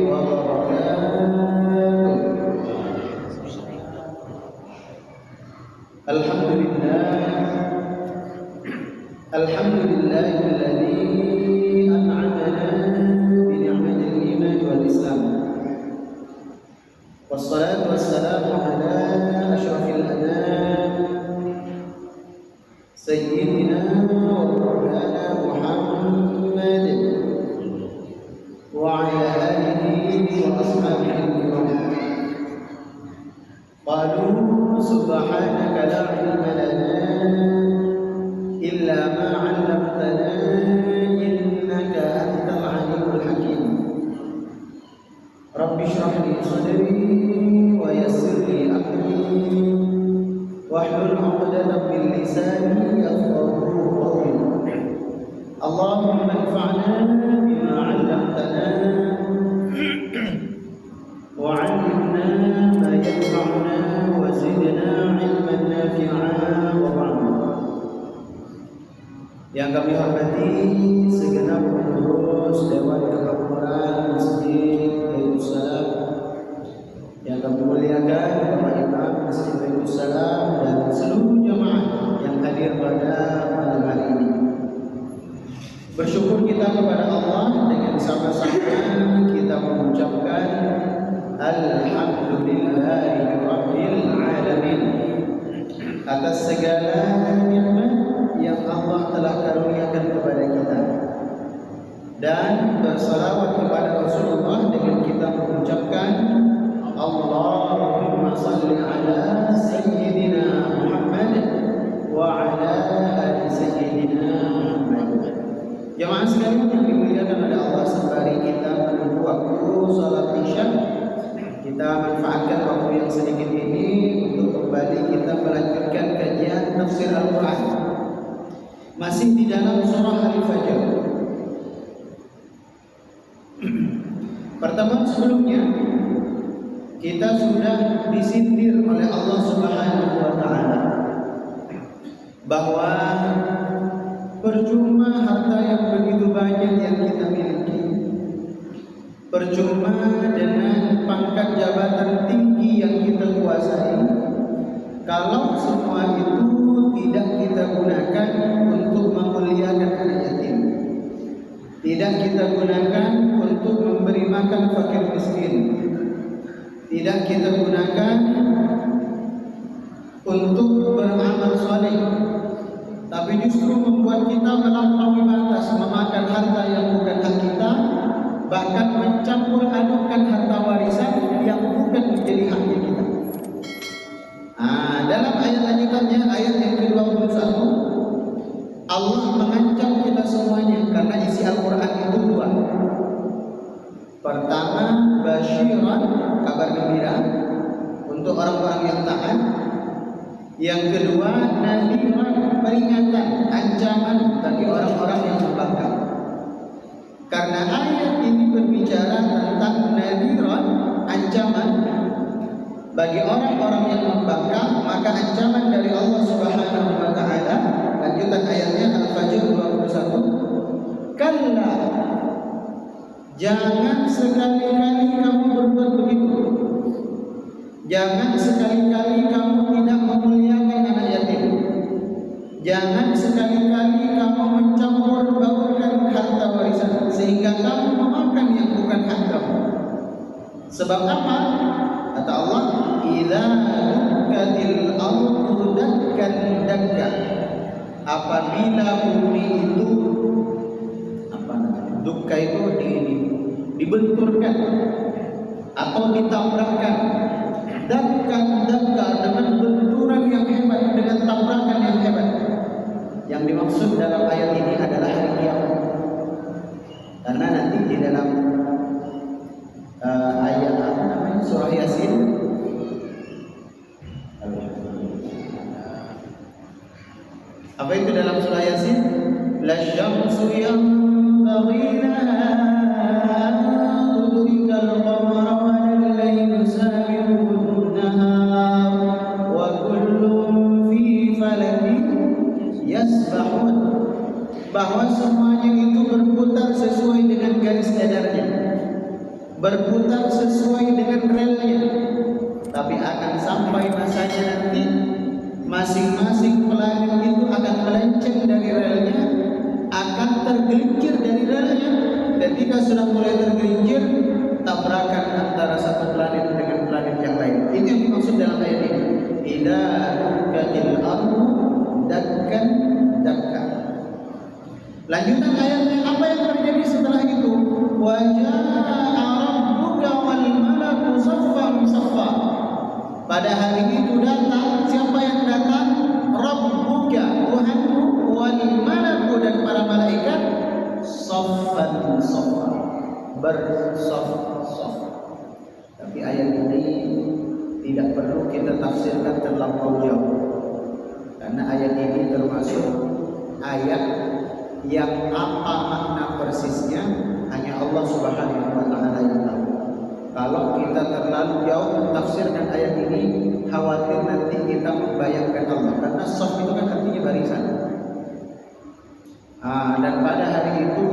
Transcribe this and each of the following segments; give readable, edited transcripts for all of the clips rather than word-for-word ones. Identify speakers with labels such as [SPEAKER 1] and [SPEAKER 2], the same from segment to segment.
[SPEAKER 1] وبركاته. الحمد لله الذي أنعمنا بنعمة الإيمان والإسلام، والصلاة والسلام على أشرف الأنام سيدنا ومولانا محمد وعلى آله وأصحابه الكرام. قالوا سبحانك لا علم لنا إلا ما علمتنا إنك أنت العليم الحكيم. رب اشرح لي صدري ويسر لي أمري واحلل عقدة من لساني يفقهوا قولي. اللهم انفعنا بما علمتنا وعلمنا ما ينفعنا وزدنا علما نافعا وبعد. Yang kami hormati segenap pengurus Dewan Kemakmuran Masjid Baitussalam, yang kami muliakan Bapak Imam Masjid Baitussalam dan seluruh jamaah yang hadir pada malam hari ini. Bersyukur kita kepada Allah dengan sama-sama kita mengucapkan Alhamdulillahi Rabbil Alamin atas segala nikmat yang Allah telah karuniakan kepada kita, dan bersalawat kepada Rasulullah dengan kita mengucapkan Allahumma salli ala Sayyidina Muhammad wa ala ali Sayyidina Muhammad. Jamaah sekalian yang dimuliakan oleh Allah, sembari kita menunggu waktu salat Isya, kita manfaatkan waktu yang sedikit ini untuk kembali kita melanjutkan kajian tafsir Al-Quran. Masih di dalam surah Al-Fajr. Pertemuan sebelumnya kita sudah disindir oleh Allah Subhanahu wa taala bahwa percuma harta yang begitu banyak yang kita miliki, percuma dengan pangkat jabatan tinggi yang kita kuasai, kalau semua itu tidak kita gunakan untuk memuliakan anak yatim, tidak kita gunakan untuk memberi makan fakir miskin, tidak kita gunakan untuk beramal saleh, tapi justru membuat kita melampaui batas, memakan harta yang bukan hak kita, bahkan mencampur adukkan harta warisan yang bukan menjadi haknya kita. Dalam ayat lanjutannya, ayat yang ke-21, Allah mengancam kita semuanya, karena isi Al-Quran itu dua. Pertama, basyiran, kabar gembira untuk orang-orang yang taat. Yang kedua, nadhiran, peringatan, ancaman bagi orang-orang yang membangkang. Karena ayat ini berbicara tentang nadhiran, ancaman bagi orang-orang yang membangkang, maka ancaman dari Allah Subhanahu wa taala, lanjutan ayatnya Al-Fajr 21, kalla, jangan sekali-kali kamu berbuat begitu. Jangan sekali-kali kamu tidak memuliakan anak yatim. Jangan sekali-kali kamu mencampur baurkan harta warisan sehingga kamu memakan yang bukan hak kamu. Sebab apa? Kata Allah, idza dukkatil ardu dakkan dakka, apabila bumi itu dukka itu dibenturkan atau ditabrakkan, dakkan dakka, dengan benturan yang hebat, dengan tabrakan yang hebat. Yang dimaksud dalam ayat ini adalah hari kiamat, karena nanti di dalam ayat surah Yasin, apa itu dalam surah Yasin? La syamsu yanbaghi laha an tudrikal qamara wal laylu sabiqun nahar wa kullun fi falakin yasbahun, bahwa semuanya itu berputar sesuai dengan garis edarnya. berputar sesuai dengan relnya, tapi akan sampai masanya nanti masing-masing planet itu akan melenceng dari relnya, akan tergelincir dari relnya. Ketika sudah mulai tergelincir, tabrakan antara satu planet dengan planet yang lain. Itu yang dimaksud dalam ayat ini. Idza dukkatil ardu dakkan dakka. Lanjutan ayatnya, apa yang terjadi setelah itu? Wa jaa rabbuka wal malaku saffan saffa. Pada hari itu datang, siapa yang datang? Rabbuka, Tuhanmu, wal malaku, dan para malaikat, saffan saffa, bersaf-saf. Tapi ayat ini tidak perlu kita tafsirkan terlampau jauh, karena ayat ini termasuk ayat yang apa makna persisnya hanya Allah Subhanahu wa taala yang tahu. Kalau kita terlalu jauh mentafsirkan ayat ini, khawatir nanti kita membayangkan Allah, karena saf itu kan artinya barisan. Dan pada hari itu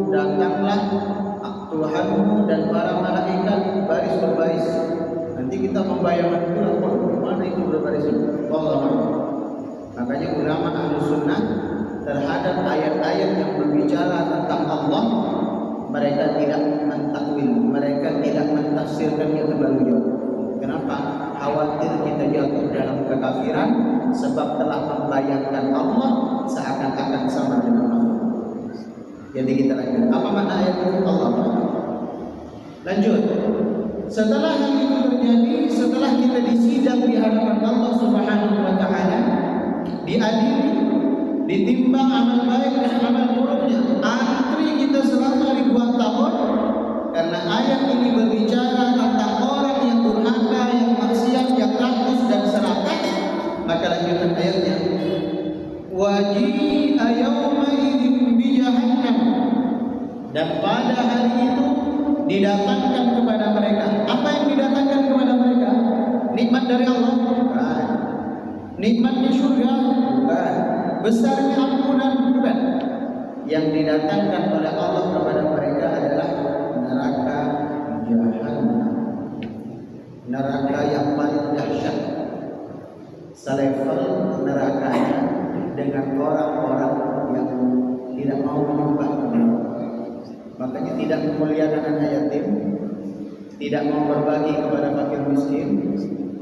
[SPEAKER 1] datanglah Tuhanmu dan para malaikat baris berbaris. Nanti kita membayangkan itu mana itu berbaris itu. Wallahu a'lam. Makanya ulama Ahlus Sunnah terhadap ayat-ayat yang berbicara tentang Allah, mereka tidak mentakwil, mereka tidak mentafsirkannya terlalu jauh. Kenapa? Khawatir kita jatuh dalam kekafiran sebab telah membayangkan Allah seakan-akan sama dengan Allah. Jadi kita lanjut. Apa makna ayat itu? Allah. Lanjut. Setelah hal itu terjadi, setelah kita disidang di hadapan Allah Subhanahu wa taala, diadili, ditimbang amal baik dan amal buruknya, antri kita selama ribuan tahun, karena ayat ini berbicara tentang orang yang durhaka, yang maksiat, yang rakus dan serakah. Maka lanjutan ayatnya, waji'a yawma idzin bi jahannam, dan pada hari itu didatangkan kepada mereka. Apa yang didatangkan kepada mereka? Nikmat dari Allah? Bukan. Nikmatnya surga? Bukan. Besarnya ampunan? Bukan. Yang didatangkan oleh Allah kepada mereka adalah neraka jahannam, neraka yang paling dahsyat, selevel nerakanya dengan orang-orang yang tidak mau menyembah kepada Allah. Makanya tidak memuliakan anak yatim, tidak mau berbagi kepada fakir miskin,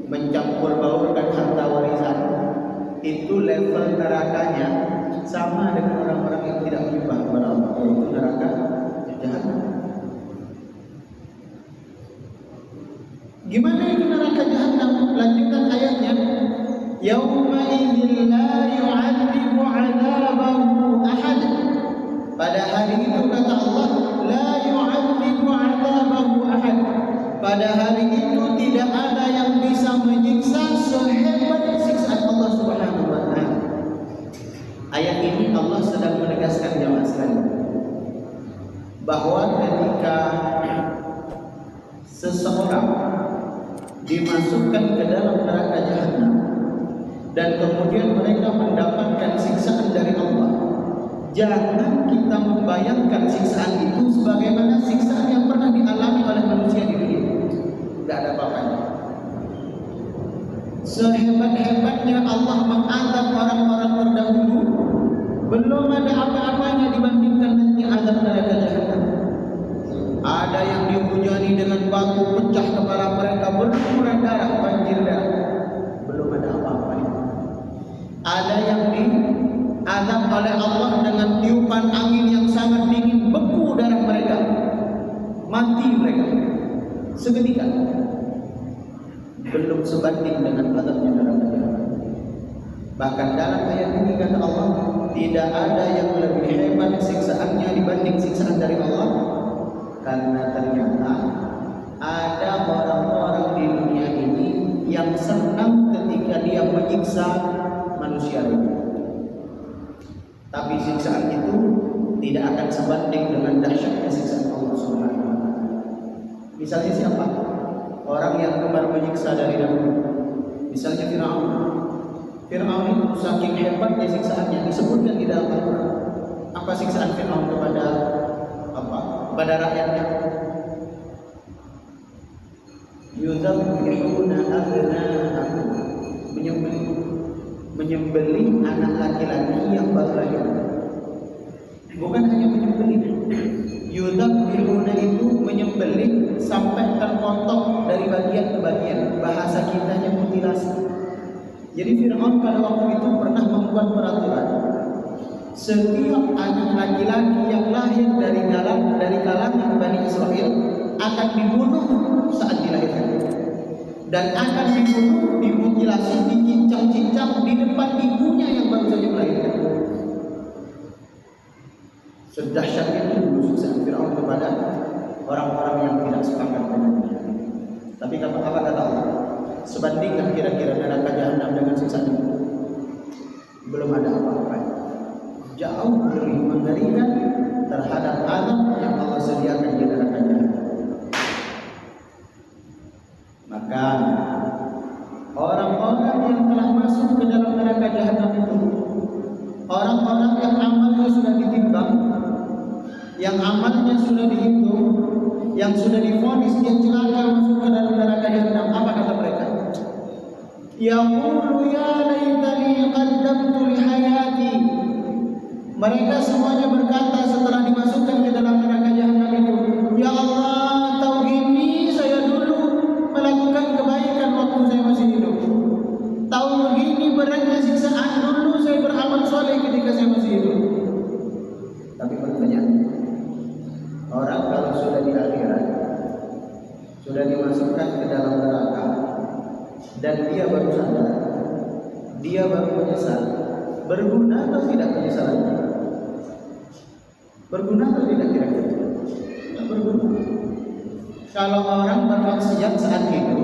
[SPEAKER 1] mencampur baurkan harta warisan, itu level nerakanya sama dengan orang-orang yang tidak menyembah kepada Allah, yaitu neraka jahanam. Gimana itu neraka jahanam? Lanjutan ayatnya, yauma idzin la yu'adzibu 'adzabahu ahad. Pada hari itu kata Allah, la yu'adzibu 'adzabahu ahad. Pada hari itu tidak ada yang bisa menyiksa sehebat siksaan Allah Subhanahu wa taala. Ayat ini Allah sedang menegaskan jamaah sekalian bahwa ketika seseorang dimasukkan ke dalam neraka jahanam dan kemudian mereka mendapatkan siksaan dari Allah, jangan kita membayangkan siksaan itu sebagaimana siksaan yang pernah dialami oleh manusia di dunia. Tidak ada apa-apanya. Sehebat-hebatnya Allah mengazab orang-orang terdahulu, belum ada apa-apanya dibandingkan nanti azab neraka jahanam. Ada yang dihujani dengan batu, pecah kepala mereka, berlumuran darah, banjir darah. Belum ada apa-apanya. Ada yang diazab oleh Allah dengan tiupan angin yang sangat dingin, beku darah mereka, mati mereka seketika. Belum sebanding dengan azabnya neraka jahanam. Bahkan dalam ayat ini kata Allah, tidak ada yang lebih hebat siksaannya dibanding siksaan dari Allah, karena ternyata ada orang-orang di dunia ini yang senang ketika dia menyiksa manusia ini. Tapi siksaan itu tidak akan sebanding dengan dahsyatnya siksaan Allah Subhanahu wa taala. Misalnya siapa? Orang yang gemar menyiksa dari dahulu. Misalnya Firaun. Firaun itu saking hebatnya siksaannya disebutkan di dalam Al-Quran. Apa siksaan Firaun kepada rakyatnya? Yudzabbihuna abna'ahum, menyembelih anak laki-laki yang baru lahir. Bukan hanya menyembelih, yudzabbihuna itu menyembelih sampai terpotong dari bagian ke bagian. Bahasa kitanya mutilasi. Jadi Fir'aun pada waktu itu pernah membuat peraturan, setiap anak laki-laki yang lahir dari kalangan Bani Israel akan dibunuh saat dilahirkan, dan akan dibunuh, dimutilasi, dicincang-cincang di depan ibunya yang baru saja melahirkan. Sedahsyat itu dulu sukses Fir'aun kepada orang-orang yang tidak sepakat dengannya. Tapi apa kata Allah? Sebandingkan kira-kira neraka jahanam dengan siksa itu, belum ada apa-apa. Jauh lebih mengerikan terhadap azab yang Allah sediakan di neraka jahanam. Maka orang-orang yang telah masuk ke dalam neraka jahanam itu, orang-orang yang amalnya sudah ditimbang, yang amalnya sudah dihitung, yang sudah divonis dia celaka masuk ke dalam neraka jahanam, apa kata mereka? Yaqulu ya laitani qaddamtu li hayati. Mereka semuanya berkata setelah dimasukkan ke dalam neraka jahanam itu, ya Allah, tahu gini saya dulu melakukan kebaikan waktu saya masih hidup. Tahu begini beratnya siksaan dulu saya beramal soleh ketika saya masih hidup. Tapi pertanyaan, orang kalau sudah di akhirat, sudah dimasukkan ke dalam neraka, dan dia baru sadar, dia baru menyesal, berguna atau tidak penyesalannya? Berguna atau tidak kira-kira? Tidak berguna. Kalau orang bermaksiat saat hidup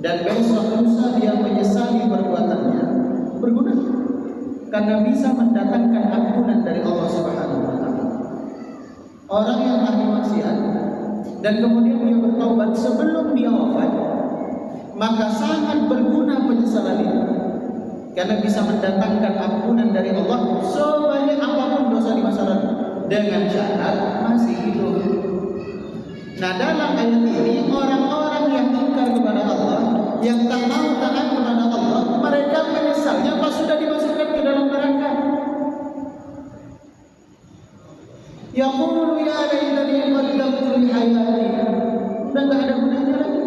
[SPEAKER 1] dan besok lusa dia menyesali perbuatannya, berguna, karena bisa mendatangkan ampunan dari Allah Subhanahu wa Ta'ala. Orang yang ahli maksiat dan kemudian dia bertaubat sebelum dia wafat, maka sangat berguna penyesalan itu, karena bisa mendatangkan ampunan dari Allah sebanyak apapun dosa di masa lalu, dengan syarat masih hidup. Nah, dalam ayat ini orang-orang yang ingkar kepada Allah, yang tak mau taat kepada Allah, mereka menyesalnya pas sudah dimasukkan ke dalam neraka. Yaqulu ya laitani qaddamtu li hayati. Sudah enggak ada gunanya lagi.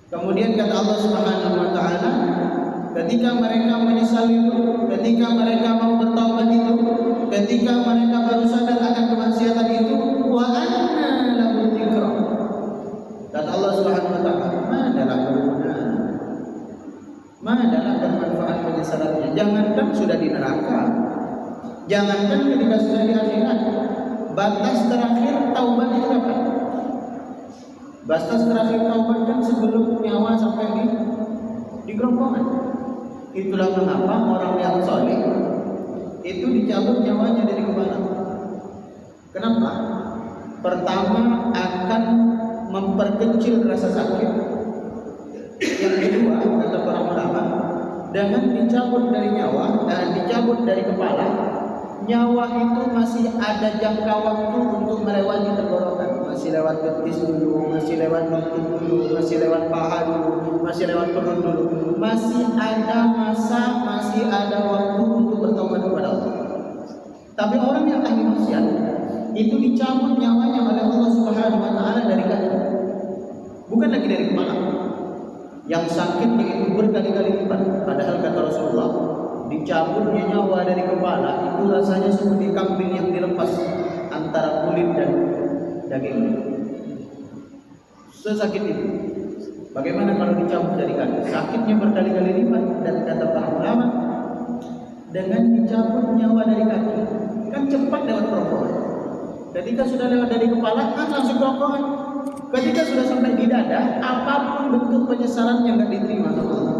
[SPEAKER 1] Kemudian kata Allah Subhanahu wa Ta'ala, ketika mereka menyesal itu, ketika mereka mau bertaubat itu, ketika mereka baru sadar akan kemaksiatan itu, wa anna lahu dzikra. Kata Allah Subhanahu wa Ta'ala, madalah berguna, madalah bermanfaat penyesalannya. Jangankan sudah di neraka, jangankan ketika sudah di akhirat, batas terakhir taubat itu apa? Batas terakhir taubat kan sebelum nyawa sampai di kerongkongan. Itulah mengapa orang yang soleh itu dicabut nyawanya dari kepala. Kenapa? Pertama, akan memperkecil rasa sakit. Yang kedua, kata para ulama, dengan dicabut dari nyawa dan dicabut dari kepala, nyawa itu masih ada jangka waktu untuk melewati tenggorokan. Masih lewat betis dulu, masih lewat lutut dulu, masih lewat paha dulu, masih lewat perut dulu. Masih ada masa, masih ada waktu untuk bertobat kepada Allah. Tapi orang yang ahli maksiat itu dicabut nyawanya oleh Allah Subhanahu wa Ta'ala dari kaki, bukan lagi dari kepala. Yang sakitnya itu berkali-kali lipat. Padahal kata Rasulullah, dicabutnya nyawa dari kepala itu rasanya seperti kambing yang dilepas antara kulit dan daging. Sesakit itu. Bagaimana kalau dicabut dari kaki? Sakitnya berkali-kali lipat. Dan kata para ulama, dengan dicabut nyawa dari kaki, kan cepat lewat kerongkongan. Ketika sudah lewat dari kepala, kan langsung kerongkongan. Ketika sudah sampai di dada, apapun bentuk penyesalan yang tidak diterima oleh Allah,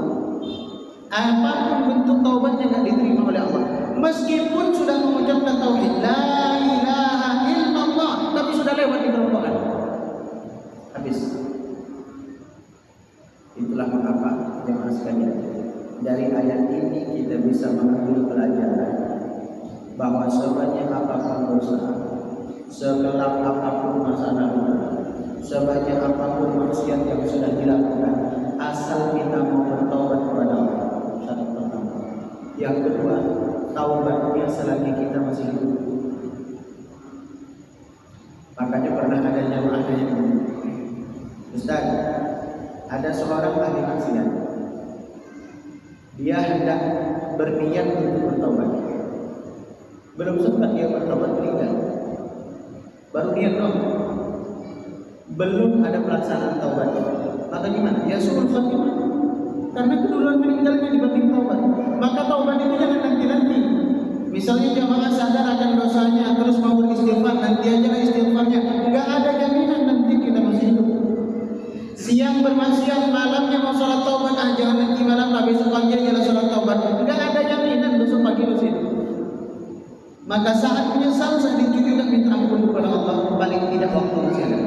[SPEAKER 1] apapun bentuk taubat yang tidak diterima oleh Allah, meskipun sudah mengucapkan tauhid la ilaha illallah, tapi sudah lewat di kerongkongan, habis. Itulah mengapa jemaah sekalian, dari ayat ini kita bisa mengambil pelajaran bahwa sebanyak apapun dosa, segelap apapun masa lalu, sebanyak apapun maksiat yang sudah dilakukan, asal kita mau bertaubat kepada Allah. Syarat pertama. Yang kedua, taubatnya selagi kita masih hidup. Makanya pernah ada jamaah yang Ustaz, ada seorang ahli maksiat. Dia hendak berniat untuk bertaubat. Belum sempat dia bertaubat, meninggal. Baru niat dong. Belum ada pelaksanaan taubat. Maka gimana? Ya suul khatimah. Karena keduluan meninggalnya dibanding taubat. Maka taubat itu jangan nanti-nanti. Misalnya jamaah sadar akan dosanya, terus mau beristighfar, nanti aja lah istighfarnya. Enggak ada jaminan nanti kita masih hidup. Siang bermaksiat, malamnya mau sholat taubat, jangan nanti malam lah, besok pagi aja lah sholat taubat. Enggak ada jaminan besok pagi masih hidup. Maka saat menyesal sedikit juga minta ampun kepada Allah, paling tidak waktu masih ada.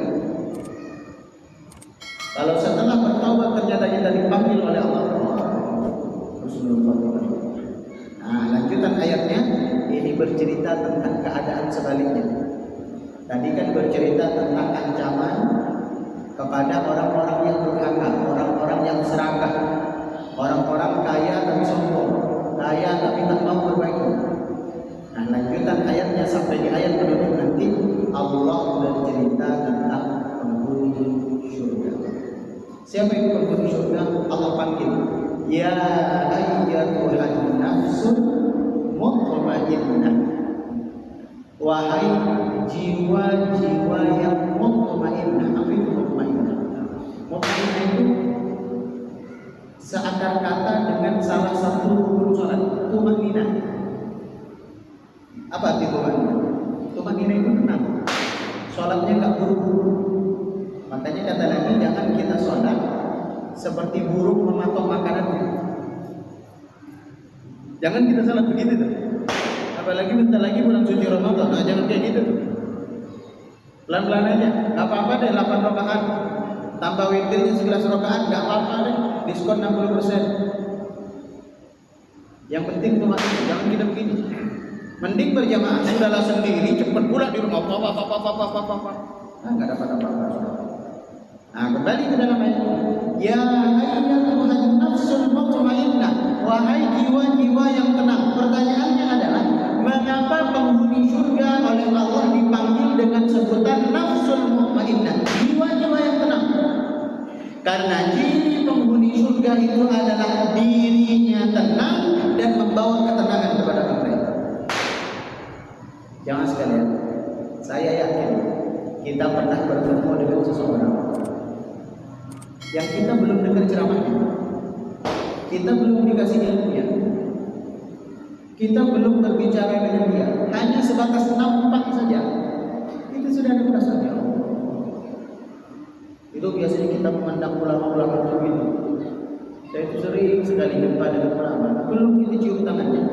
[SPEAKER 1] Kalau setelah bertaubat ternyata kita dipanggil oleh Allah, nah lanjutan ayatnya ini bercerita tentang keadaan sebaliknya. Tadi kan bercerita tentang ancaman kepada orang-orang yang durhaka, orang-orang yang serakah, orang-orang kaya tapi sombong, kaya tapi tak mau berbagi. Nah lanjutan ayatnya sampai di ayat penutup nanti Allah bercerita tentang penghuni surga. Siapa itu penghuni surga? Allah panggil, ya ayyatuhan nafsul mutmainnah, wahai jiwa-jiwa yang mutmainnah. Apa itu mutmainnah? Mutmainnah itu seakar kata dengan salah satu rukun salat, tumaninah. Apa arti tumaninah? Tumaninah itu tenang, salatnya enggak buru-buru. Makanya kata Nabi, jangan kita sholat seperti burung mematok makanannya. Jangan kita sholat begitu tuh. Apalagi bentar lagi bulan suci Ramadan, nah jangan kayak gitu tuh. Pelan-pelan aja, gak apa-apa deh 8 rakaat. Tambah witirnya 11 rakaat, gak apa-apa deh. Diskon 60%. Yang penting tuh jangan kita begini. Mending berjamaah, sudahlah sendiri, cepat pula di rumah. Nah, gak dapat apa-apa. Nah, kembali ke dalam ayat. Ya ayyatuhan nafsul mutmainnah, wahai jiwa-jiwa yang tenang. Pertanyaannya adalah, mengapa penghuni surga oleh Allah dipanggil dengan sebutan nafsul mutmainnah, jiwa-jiwa yang tenang? Karena ciri penghuni surga itu adalah dirinya tenang dan membawa ketenangan kepada mereka. Jangan sekalian, saya yakin kita pernah bertemu dengan seseorang yang kita belum dengar ceramahnya, kita belum dikasih ilmunya, kita belum berbicara dengan dia, hanya sebatas nampak saja, itu sudah ada perasaannya. Itu biasanya kita memandang ulama-ulama begitu. Saya itu sering sekali jumpa dengan ulama, belum kita cium tangannya,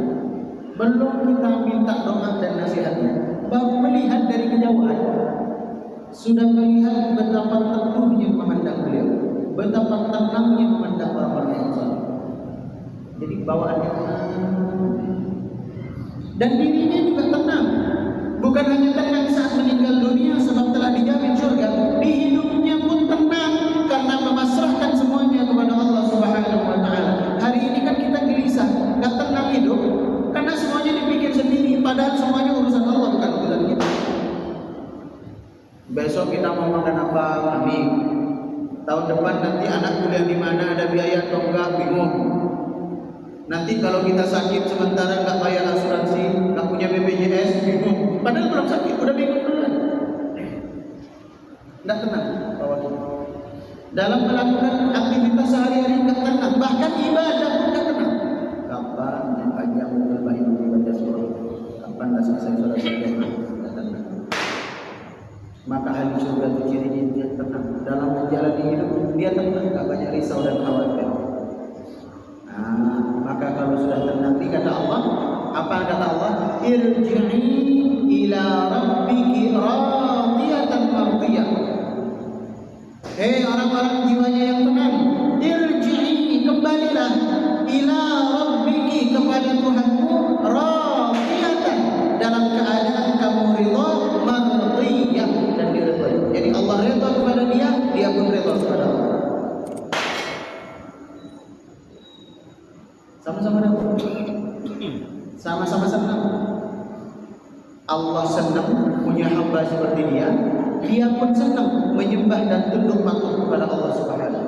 [SPEAKER 1] belum kita minta doa dan nasihatnya, baru melihat dari kejauhan sudah melihat betapa teguhnya memandang beliau, betapa tenangnya memandang orang-orang yang saleh. Jadi bawaannya tenang dan dirinya juga tenang. Bukan hanya tenang saat meninggal dunia sebab telah dijamin surga, di hidupnya pun tenang karena memasrahkan semuanya kepada Allah Subhanahu wa taala. Hari ini kan kita gelisah, enggak tenang hidup karena semuanya dipikir sendiri, padahal semuanya urusan Allah, bukan urusan kita. Besok kita mau makan apa? Amin. Tahun depan nanti anak kuliah di mana, ada biaya atau enggak, bingung. Nanti kalau kita sakit sementara enggak bayar asuransi, enggak punya BPJS, bingung. Padahal belum sakit, udah bingung duluan. Enggak tenang bahwa dalam melakukan aktivitas sehari-hari enggak tenang, bahkan ibadah pun enggak tenang. Kapan panjang berbaik ibadah surah? Kapan dah selesai sholat berjamaah? Enggak tenang. Maka ahli surga itu cirinya dia tenang dalam menjalani hidup, dia tenang, enggak banyak risau dan khawatir. Nah, maka kalau sudah tenang, kata Allah, apa kata Allah? Irji'i ila rabbiki radiyatan mardiyah. Hei orang-orang jiwanya yang tenang, irji'i, kembalilah, ila rabbiki, kepada Tuhanmu, radiyatan, dalam keadaan kamu ridha, mardiyah, sama-sama redha. Sama-sama senang. Allah senang punya hamba seperti dia. Dia pun senang menyembah dan tunduk patuh kepada Allah Subhanahu.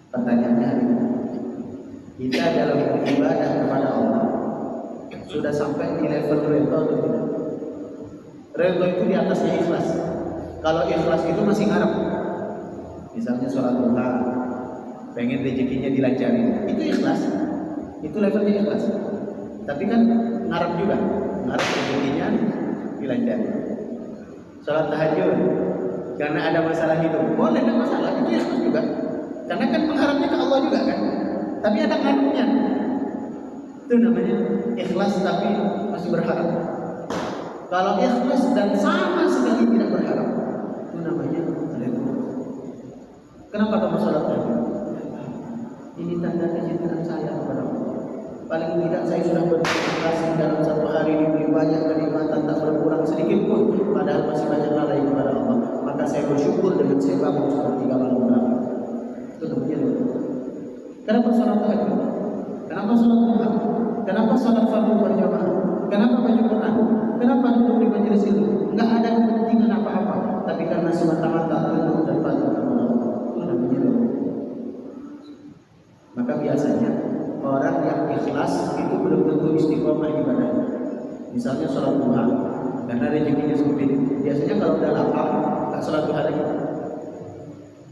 [SPEAKER 1] Pertanyaannya hari ini, kita dalam beribadah kepada Allah sudah sampai di level redha atau tidak? Redha itu di atasnya ikhlas. Kalau ikhlas itu masih ngarep. Misalnya sholat duha, pengen rezekinya dilancarin, itu ikhlas. Itu levelnya ikhlas. Tapi kan ngarep juga, ngarep rezekinya dilancarin. Sholat tahajud karena ada masalah hidup, boleh ada masalah, itu ikhlas juga. Karena kan mengharapnya ke Allah juga kan. Tapi ada ngarepnya. Itu namanya ikhlas tapi masih berharap. Kalau ikhlas dan sama sekali tidak berharap, itu namanya redha. Kenapa kamu sholat tahajud? Ini tanda kecintaan saya kepada Allah. Paling tidak saya sudah berterima kasih dalam satu hari diberi banyak kenikmatan tak berkurang sedikit pun, padahal masih banyak lalai kepada Allah. Maka saya bersyukur dengan saya bangun sepertiga malam terakhir. Itu namanya redha. Kenapa sholat tahajud? Kenapa sholat duha? Kenapa sholat fardu berjamaah? Kenapa baca Quran? Kenapa duduk di majelis ilmu? Enggak ada kepentingan apa-apa, tapi karena semata-mata tunduk dan patuh kepada Allah. Itu namanya redha. Maka biasanya orang yang ikhlas itu belum tentu istiqomah ibadahnya. Misalnya sholat duha, karena rezekinya sempit. Biasanya kalau udah lapar, tak sholat duha lagi.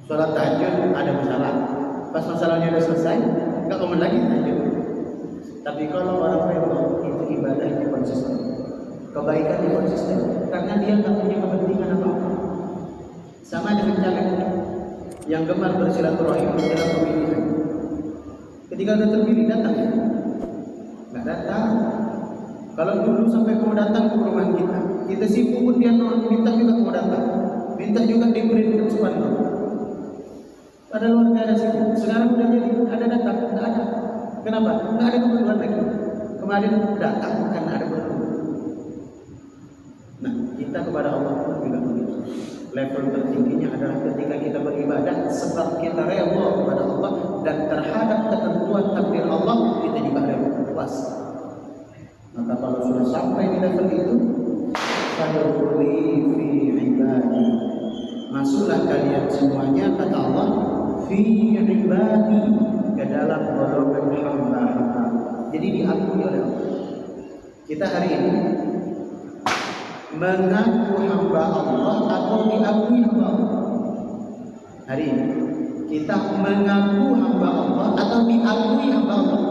[SPEAKER 1] Sholat tahajud ada masalah. Pas masalahnya udah selesai, nggak komen lagi tahajud. Tapi kalau orang redha itu ibadahnya konsisten, kebaikannya konsisten, karena dia nggak punya kepentingan apa-apa. Sama dengan caleg yang gemar bersilaturahim dalam pemilihan. Ketika sudah terpilih datang, nggak datang. Kalau dulu sampai mau datang ke rumah kita sibuk pun dia minta juga mau datang, minta juga diberi spanduk. Pada luar biasa sibuk. Sekarang udah jadi ada datang, nggak ada. Kenapa? Nggak ada keperluan lagi. Kemarin datang karena ada keperluan. Nah, kita kepada Allah pun juga begitu. Level tertingginya adalah ketika kita beribadah sebab kita redha kepada Allah dan terhadap ketentuan takdir Allah, kita juga redha puas. Maka kalau sudah sampai di level itu, fadkhuli fi ibadi, masuklah kalian semuanya kata Allah fi ibadi, ke dalam golongan hamba-hamba. Jadi diakui oleh Allah. Kita hari ini mengaku hamba Allah atau diakui hamba Allah? Hari ini kita mengaku hamba Allah atau diakui hamba Allah?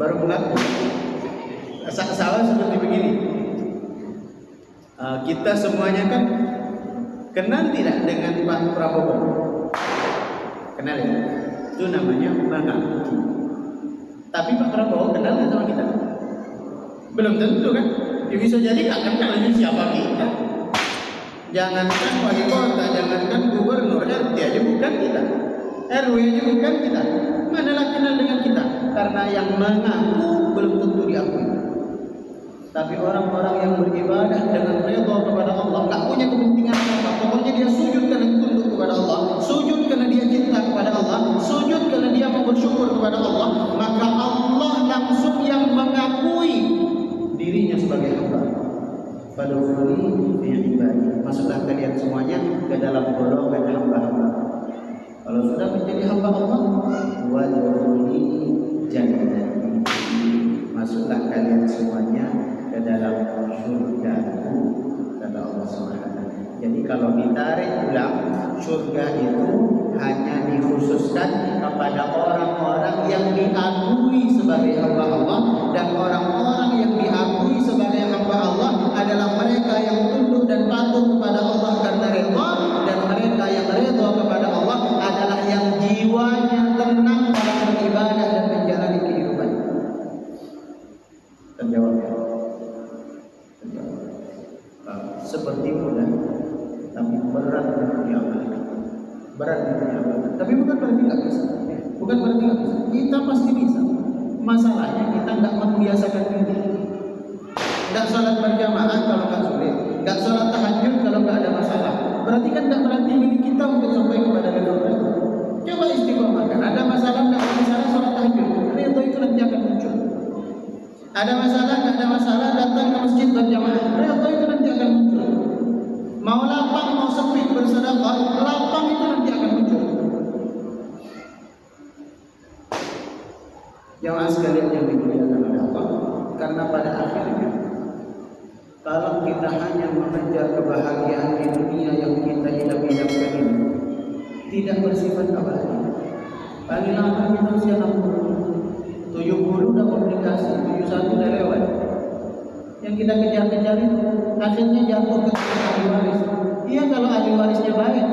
[SPEAKER 1] Baru mengaku. Salah seperti begini. Kita semuanya kan kenal tidak dengan Pak Prabowo? Kenal ya? Itu namanya mengaku. Tapi Pak Prabowo kenal nggak sama kita? Belum tentu kan? Ya bisa jadi nggak kenal ini siapa kita. Jangankan wali kota, jangankan gubernur, RT aja bukan kita, RW aja bukan kita. Manalah kenal dengan kita? Karena yang mengaku belum tentu diakui. Tapi orang-orang yang beribadah dengan redha kepada Allah, nggak punya kepentingan apa, pokoknya dia sujud karena tunduk kepada Allah, sujud karena dia cinta kepada Allah, sujud karena dia mau bersyukur kepada Allah, maka Allah langsung yang mengakui dirinya sebagai hamba. Fadkhuli fi ibadi, masuklah kalian semuanya ke dalam golongan hamba-hamba. Kalau sudah menjadi hamba Allah, wadkhuli jannati, masuklah kalian semuanya ke dalam surga-Ku, kata Allah Subhanahu. Jadi kalau ditarik ulang, surga itu hanya dikhususkan kepada orang-orang yang diakui sebagai hamba Allah, dan orang-orang yang diakui sebagai hamba Allah adalah mereka yang tunduk dan patuh kepada Allah karena redha, dan mereka yang redha kepada Allah adalah yang jiwanya tenang dalam beribadah dan menjalani kehidupan. Terjawab ya? Terjawab. Seperti mudah, tapi berat untuk diamalkan. Berat untuk diamalkan. Tapi bukan berarti nggak bisa. Bukan berarti nggak bisa. Kita pasti bisa. Masalahnya kita nggak membiasakan diri. Nggak sholat berjamaah kalau nggak sulit. Nggak sholat tahajud kalau nggak ada masalah. Berarti kan nggak melatih diri kita untuk sampai kepada level itu. Coba istiqomahkan. Ada masalah, nggak ada masalah, sholat tahajud. Ridho itu nanti akan muncul. Ada masalah, nggak ada masalah, datang ke masjid berjamaah. Ridho itu nanti akan muncul. Mau lapang, mau sempit bersedekah, lapang itu nanti akan muncul. Jamaah sekalian yang dimuliakan oleh Allah, karena pada akhirnya kalau kita hanya mengejar kebahagiaan di dunia yang kita idam-idamkan ini, tidak bersifat abadi. Paling lama kita usia 60, 70 udah komunikasi, 71 udah lewat. Yang kita kejar-kejar itu akhirnya jatuh ke ahli waris. Iya, kalau ahli warisnya baik,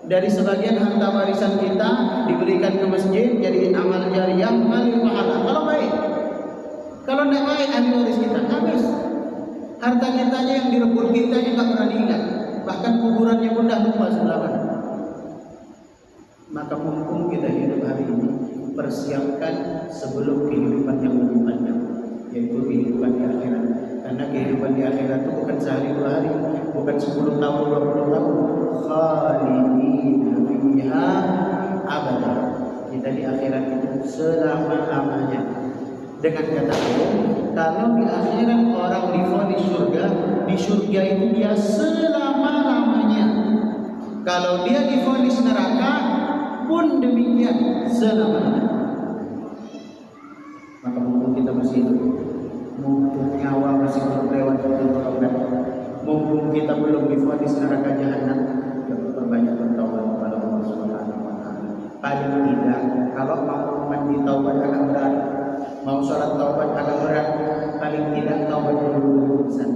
[SPEAKER 1] dari sebagian harta warisan kita diberikan ke masjid jadi amal jariah, mengalir pahala. Kalau baik, kalau tidak baik ahli waris kita habis. Harta kitanya yang direbut kita yang tak pernah diingat, bahkan kuburannya pun dah lupa sebelah mana. Maka mumpung kita hidup hari ini, persiapkan sebelum kehidupan yang lebih panjang, yaitu kehidupan di akhirat. Karena kehidupan di akhirat itu bukan sehari dua hari, bukan 10 tahun 20 tahun. Khalidina fiha abada. Kita di akhirat itu selama-lamanya. Dengan kata lain, kalau di akhirat orang divonis surga, di surga itu dia selama-lamanya. Kalau dia divonis neraka pun demikian selama-lamanya. Maka mumpung kita masih hidup, mumpung nyawa masih belum lewat betul-betul, mumpung kita belum divonis neraka jahanam, perbanyak bertaubat kepada Allah Subhanahu wa taala. Paling tidak kalau mau mandi taubat agak berat, mau sholat taubat agak berat, paling tidak taubat dulu besar.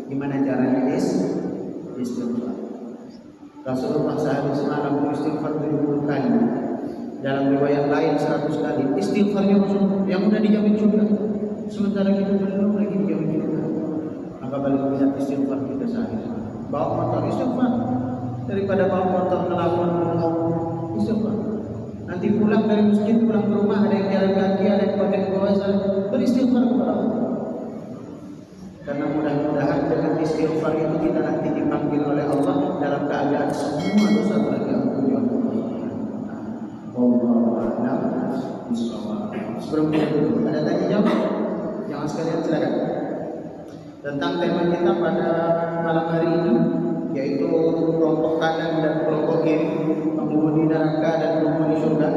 [SPEAKER 1] Gimana caranya? Istighfar. Rasulullah sehari semalam istighfar 70 kali. Dalam riwayat lain 100 kali. Istighfarnya yang udah dijamin juga. Sementara kita belum lagi dijamin juga. Maka paling tidak istighfar kita sehari. Bawa motor istighfar. Daripada bawa motor nelfon ngomong istighfar. Nanti pulang dari masjid, pulang ke rumah, ada yang jalan kaki, ada yang pakai puasa, beristighfar kepada Allah. Karena mudah-mudahan dengan istighfar itu kita nanti dipanggil oleh Allah dalam keadaan semua dosa telah diampuni oleh Allah. Wallahu a'lam bishawab. Sebelum itu ada tanya jawab? Jangan sekalian silakan. Tentang tema kita pada malam hari ini, yaitu kelompok kanan dan kelompok kiri, penghuni neraka dan penghuni surga,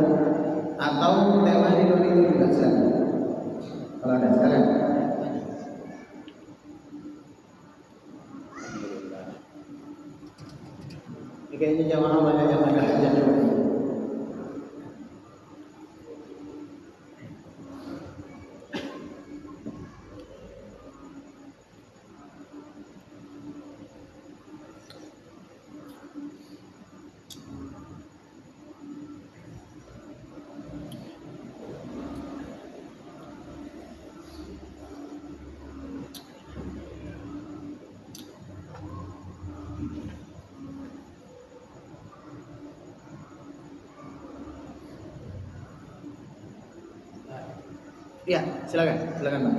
[SPEAKER 1] atau tema di dunia itu juga silakan. Kalau ada silakan. Kayaknya jamaah banyak yang ada hajat juga. Iya, silakan Bang.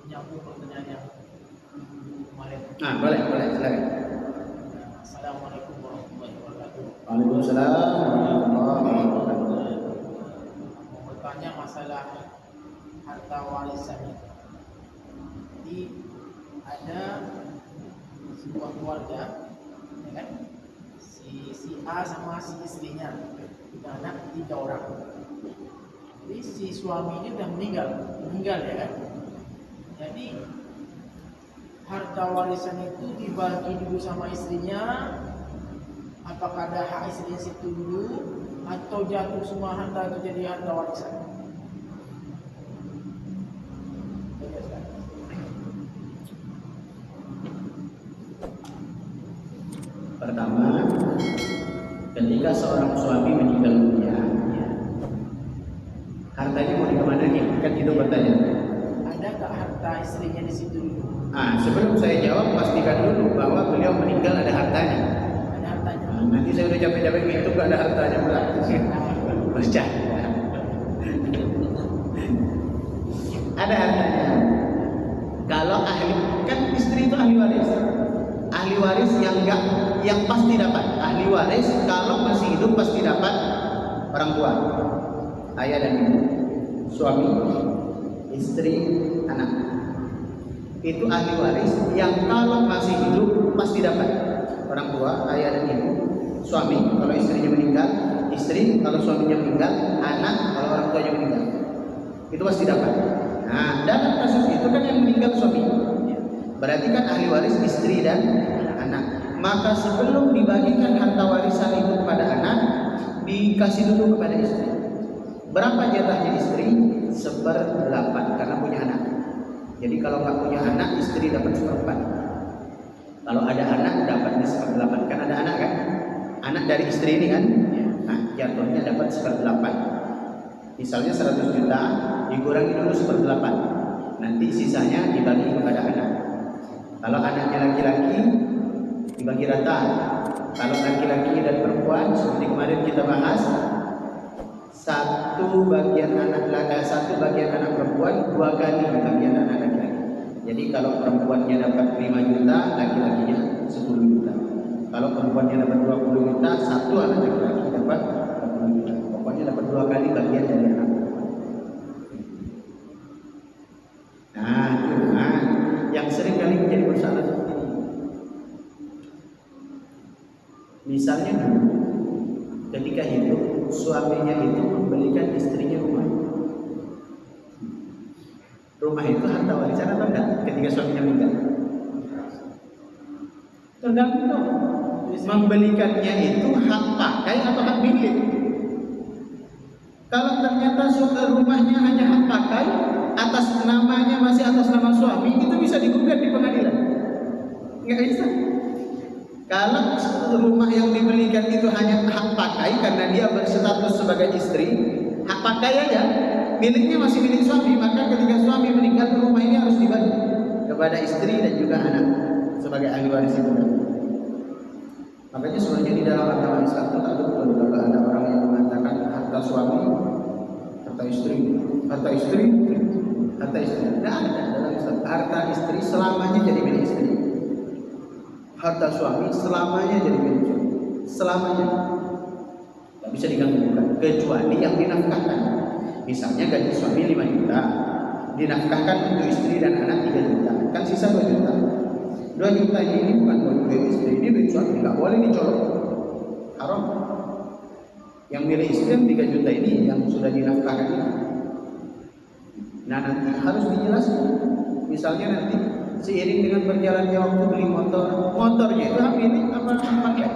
[SPEAKER 2] Menyambung pertanyaan yang kemarin.
[SPEAKER 1] Boleh, silakan.
[SPEAKER 2] Assalamualaikum warahmatullahi wabarakatuh.
[SPEAKER 1] Waalaikumsalam warahmatullahi wabarakatuh.
[SPEAKER 2] Mau bertanya masalah harta warisan itu. Jadi ada sebuah keluarga, ya kan? Si A sama si istrinya, punya anak 3 orang. Jadi si suami ini udah meninggal ya kan. Jadi harta warisan itu dibagi dulu sama istrinya. Apakah ada hak istrinya situ dulu atau jatuh semua harta itu jadi harta warisan?
[SPEAKER 1] Pertama, ketika seorang suami meninggal dunia, hartanya mau dikemanain? Kan itu pertanyaan.
[SPEAKER 2] Ada nggak harta istrinya di situ dulu?
[SPEAKER 1] Sebelum saya jawab, pastikan dulu bahwa beliau meninggal ada hartanya.
[SPEAKER 2] Ada hartanya.
[SPEAKER 1] Nanti saya udah capek-capek gitu gak ada hartanya pula. Bercanda. Ada hartanya. Kalau ahli, kan istri itu ahli waris. ahli waris yang pasti dapat. Ahli waris kalau masih hidup pasti dapat orang tua, ayah dan ibu, suami, istri, anak. Itu ahli waris yang kalau masih hidup pasti dapat orang tua, ayah dan ibu, suami kalau istrinya meninggal, istri kalau suaminya meninggal, anak kalau orang tuanya meninggal. Itu pasti dapat. Nah, dalam kasus itu kan yang meninggal suami. Berarti kan ahli waris istri dan anak. Maka sebelum dibagikan harta warisan itu kepada anak, dikasih dulu kepada istri. Berapa jatahnya istri? 1/8 karena punya anak. Jadi kalau nggak punya anak, istri dapat 1/4. Kalau ada anak, dapatnya 1/8. Kan ada anak kan? Anak dari istri ini kan? Nah, jatuhnya dapat 1/8. Misalnya 100 juta, dikurangi dulu 1/8. Nanti sisanya dibagi kepada anak. Kalau anaknya laki-laki, dibagi rata. Kalau laki-laki dan perempuan, seperti kemarin kita bahas, satu bagian anak perempuan 2 kali bagian anak laki-laki. Jadi kalau perempuannya dapat 5 juta, laki-lakinya 10 juta. Kalau perempuannya dapat 20 juta, satu anak laki-laki dapat 40 juta. Pokoknya dapat 2 kali bagian dari anak. Nah, cuma yang sering kali menjadi persoalan seperti ini. Misalnya dulu, ketika hidup, suaminya itu membelikan istrinya rumah. Rumah itu harta warisan atau enggak ketika suaminya meninggal? Tergantung. Membelikannya itu hak pakai atau hak milik. Kalau ternyata rumahnya hanya hak pakai, atas namanya masih atas nama suami, itu bisa digugat di pengadilan. Enggak bisa. Kalau rumah yang dibelikan itu hanya hak pakai karena dia berstatus sebagai istri, hak pakai aja, miliknya masih milik suami, maka ketika suami meninggal, rumah ini harus dibagi kepada istri dan juga anak sebagai ahli waris itu. Makanya sebenarnya di dalam agama Islam itu tak betul kalau ada orang yang mengatakan harta suami, harta istri, harta istri. Tidak ada dalam Islam. Harta istri selamanya jadi milik istri. Harta suami selamanya jadi milik suami. Selamanya. Tidak bisa diganggu-ganggu kecuali yang dinafkahkan. Misalnya gaji suami 5 juta, dinafkahkan untuk istri dan anak 3 juta, kan sisa 2 juta. 2 juta ini bukan buat duit istri, ini duit suami, nggak boleh dicolok, haram. Yang milik istri yang 3 juta ini yang sudah dinafkahkan ini. Nah, nanti harus dijelaskan. Misalnya nanti seiring dengan berjalannya waktu beli motornya itu hak milik apa hak pakai?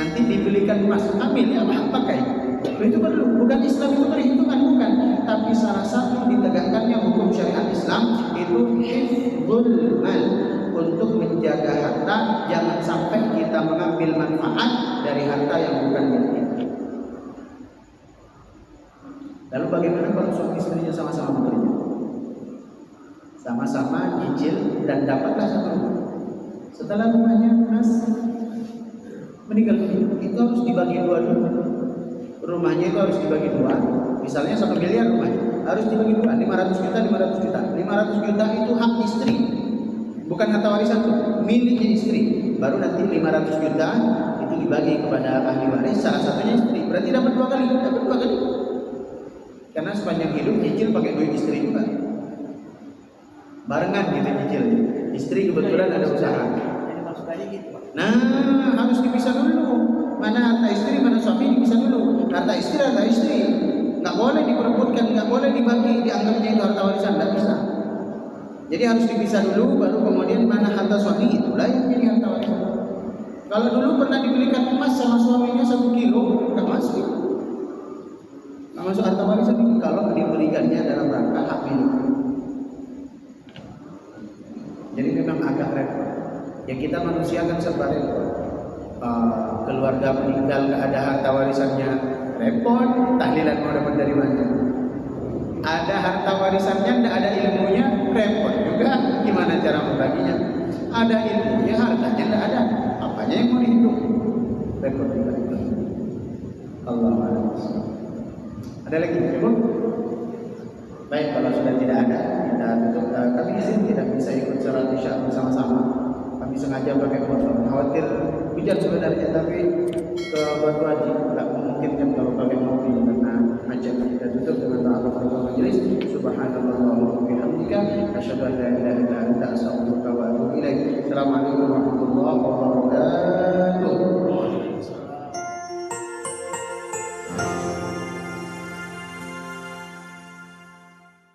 [SPEAKER 1] Nanti dibelikan emas, hak milik apa hak pakai? Itu perlu, bukan Islam itu perhitungan, bukan. Tapi salah satu ditegakkannya hukum syariat Islam itu hifdzul mal, untuk menjaga harta, jangan sampai kita mengambil manfaat dari harta yang bukan milik kita. Lalu bagaimana kalau suami istrinya sama-sama bekerja? Sama-sama nyicil dan dapatlah satu rumah. Setelah rumahnya lunas, meninggal dunia, itu harus dibagi 2 dulu. Rumahnya itu harus dibagi 2. Misalnya 1 miliar rumahnya, harus dibagi 2. 500 juta, 500 juta. 500 juta itu hak istri, bukan harta warisan tuh, miliknya istri. Baru nanti 500 juta itu dibagi kepada ahli waris, salah satunya istri. Berarti dapat 2 kali, dapat 2 kali. Karena sepanjang hidup nyicil pakai duit istri juga. Barengan gitu nyicil. Istri kebetulan ada usaha. Nah, harus dipisah dulu. Mana harta istri, mana suami, dipisah dulu. Harta istri. Nggak boleh diperebutkan, nggak boleh dibagi, dianggapnya itu harta warisan, nggak bisa. Jadi harus dipisah dulu, baru kemudian mana harta suami, itulah yang jadi harta warisan. Kalau dulu pernah dibelikan emas sama suaminya 1 kilo, nggak masuk. Nggak masuk harta warisan ini kalau diberikannya dalam rangka hak milik. Jadi memang agak repot. Ya kita manusia kan serba repot. Keluarga meninggal nggak ada harta warisannya, repot. Tahlilan mau dapat dari mana? Ada harta warisannya, nggak ada ilmunya, repot juga. Gimana cara membaginya? Ada ilmunya, hartanya nggak ada. Apanya yang mau dihitung? Repot juga. Allah Akbar. Ada lagi cukup? Baik, kalau sudah tidak ada, kita tutup. Kami izin tidak bisa ikut sholat isya bersama-sama. Kami sengaja pakai motor, khawatir hujan sebenarnya, tapi ke Batu Haji tidak memungkinkan kalau pakai mobil karena macet. Kita tutup dengan doa kafaratul majelis. Subhanallah wa bihamdika, asyhadu an la ilaha illa anta, astaghfiruka wa atubu ilaik. Assalamualaikum.